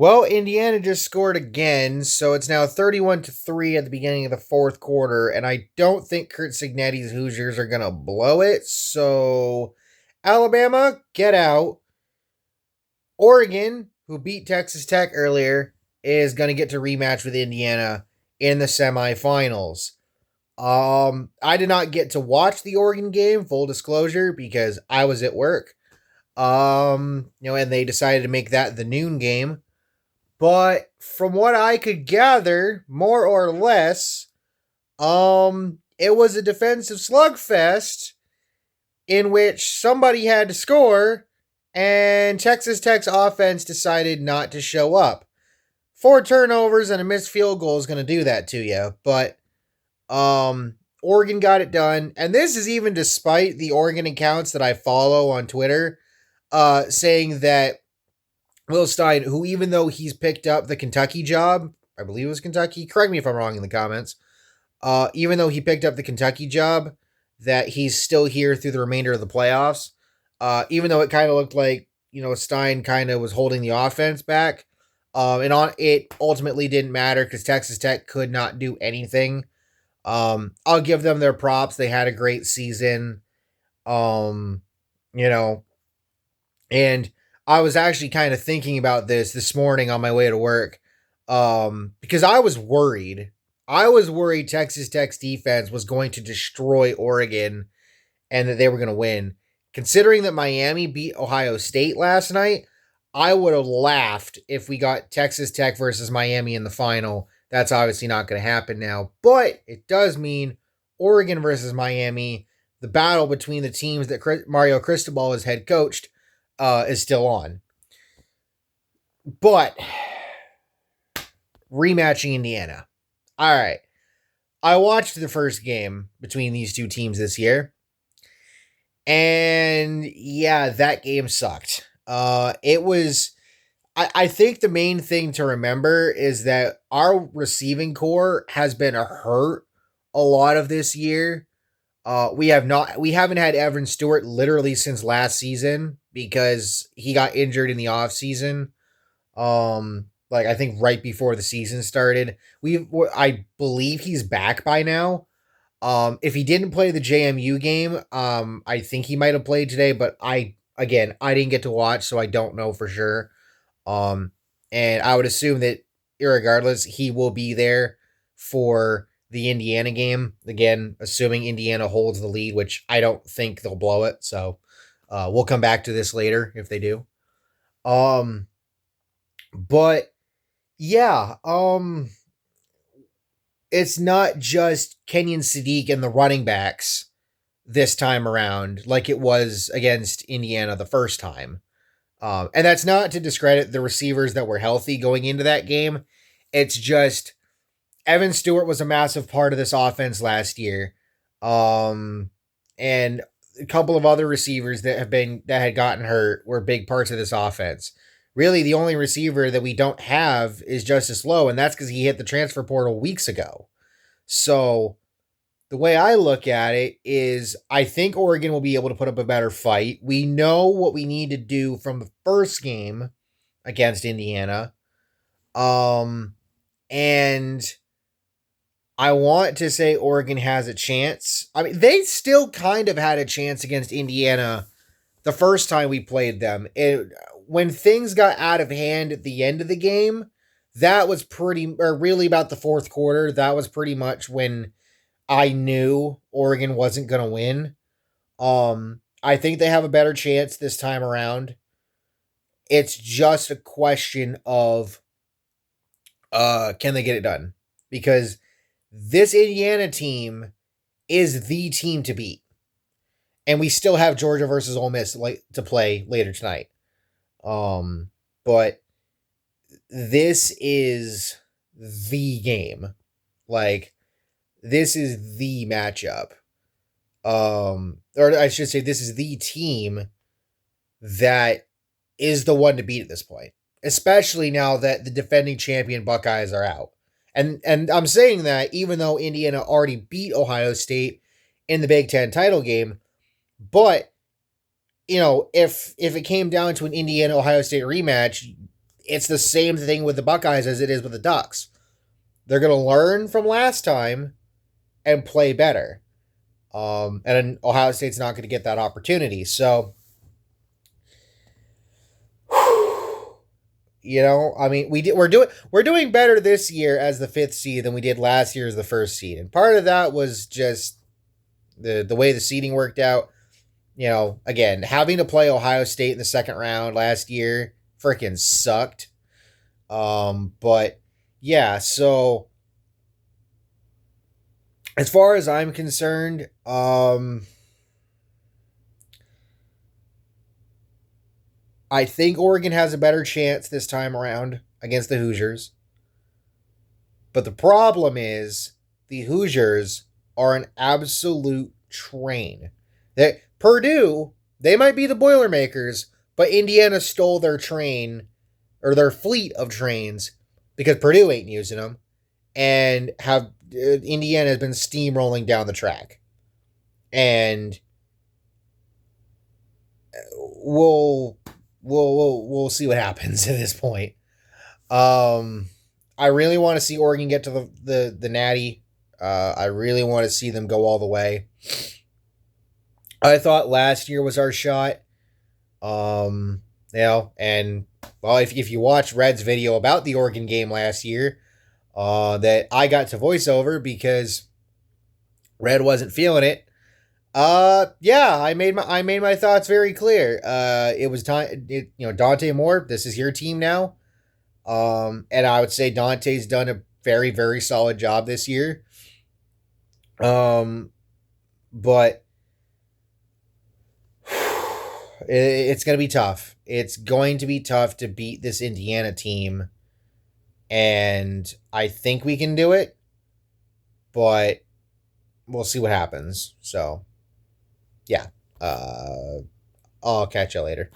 Well, Indiana just scored again, so it's now 31-3 at the beginning of the fourth quarter, and I don't think Kurt Cignetti's Hoosiers are going to blow it. So, Alabama, get out. Oregon, who beat Texas Tech earlier, is going to get to rematch with Indiana in the semifinals. I did not get to watch the Oregon game, full disclosure, because I was at work. And they decided to make that the noon game. But from what I could gather, more or less, it was a defensive slugfest in which somebody had to score, and Texas Tech's offense decided not to show up. 4 turnovers and a missed field goal is going to do that to you, but Oregon got it done, and this is even despite the Oregon accounts that I follow on Twitter, saying that Will Stein, who even though he's picked up the Kentucky job, I believe it was Kentucky, correct me if I'm wrong in the comments, even though he picked up the Kentucky job, that he's still here through the remainder of the playoffs. Even though it kind of looked like, Stein kind of was holding the offense back. It ultimately didn't matter because Texas Tech could not do anything. I'll give them their props. They had a great season. Um, you know, and I was actually kind of thinking about this morning on my way to work. Because I was worried. I was worried Texas Tech's defense was going to destroy Oregon and that they were going to win. Considering that Miami beat Ohio State last night, I would have laughed if we got Texas Tech versus Miami in the final. That's obviously not going to happen now, but it does mean Oregon versus Miami, the battle between the teams that Mario Cristobal has head coached, is still on. But rematching Indiana. All right. I watched the first game between these two teams this year. And yeah, that game sucked. It was. I think the main thing to remember is that our receiving core has been hurt a lot of this year. We haven't had Evan Stewart literally since last season because he got injured in the off season. Like I think right before the season started. I believe he's back by now. If he didn't play the JMU game, I think he might have played today, but I didn't get to watch, so I don't know for sure. And I would assume that irregardless, he will be there for the Indiana game. Again, assuming Indiana holds the lead, which I don't think they'll blow it. So, we'll come back to this later if they do. But yeah, it's not just Kenyon Sadiq and the running backs this time around like it was against Indiana the first time. And that's not to discredit the receivers that were healthy going into that game. It's just Evan Stewart was a massive part of this offense last year. And a couple of other receivers that had gotten hurt were big parts of this offense. Really, the only receiver that we don't have is Justice Lowe, and that's because he hit the transfer portal weeks ago. So the way I look at it is I think Oregon will be able to put up a better fight. We know what we need to do from the first game against Indiana. And I want to say Oregon has a chance. I mean, they still kind of had a chance against Indiana the first time we played them. When things got out of hand at the end of the game, that was really about the fourth quarter. That was pretty much when I knew Oregon wasn't going to win. I think they have a better chance this time around. It's just a question of can they get it done? Because this Indiana team is the team to beat. And we still have Georgia versus Ole Miss to play later tonight. But this is the game. Like, this is the matchup. Or I should say, this is the team that is the one to beat at this point. Especially now that the defending champion Buckeyes are out. And I'm saying that even though Indiana already beat Ohio State in the Big Ten title game, but if it came down to an Indiana Ohio State rematch, it's the same thing with the Buckeyes as it is with the Ducks. They're going to learn from last time and play better. And Ohio State's not going to get that opportunity. So, I mean, we're doing better this year as the 5th seed than we did last year as the 1st seed, and part of that was just the way the seeding worked out. Again, having to play Ohio State in the 2nd round last year freaking sucked. But yeah, so as far as I'm concerned, I think Oregon has a better chance this time around against the Hoosiers. But the problem is the Hoosiers are an absolute train. Purdue, they might be the Boilermakers, but Indiana stole their train or their fleet of trains because Purdue ain't using them, and Indiana has been steamrolling down the track. And we'll see what happens at this point. I really want to see Oregon get to the Natty. I really want to see them go all the way. I thought last year was our shot. And well, if you watch Red's video about the Oregon game last year, that I got to voice over because Red wasn't feeling it. Yeah, I made my thoughts very clear. It was time. Dante Moore, this is your team now. And I would say Dante's done a very, very solid job this year. But it's going to be tough. It's going to be tough to beat this Indiana team. And I think we can do it, but we'll see what happens. So, yeah. I'll catch you later.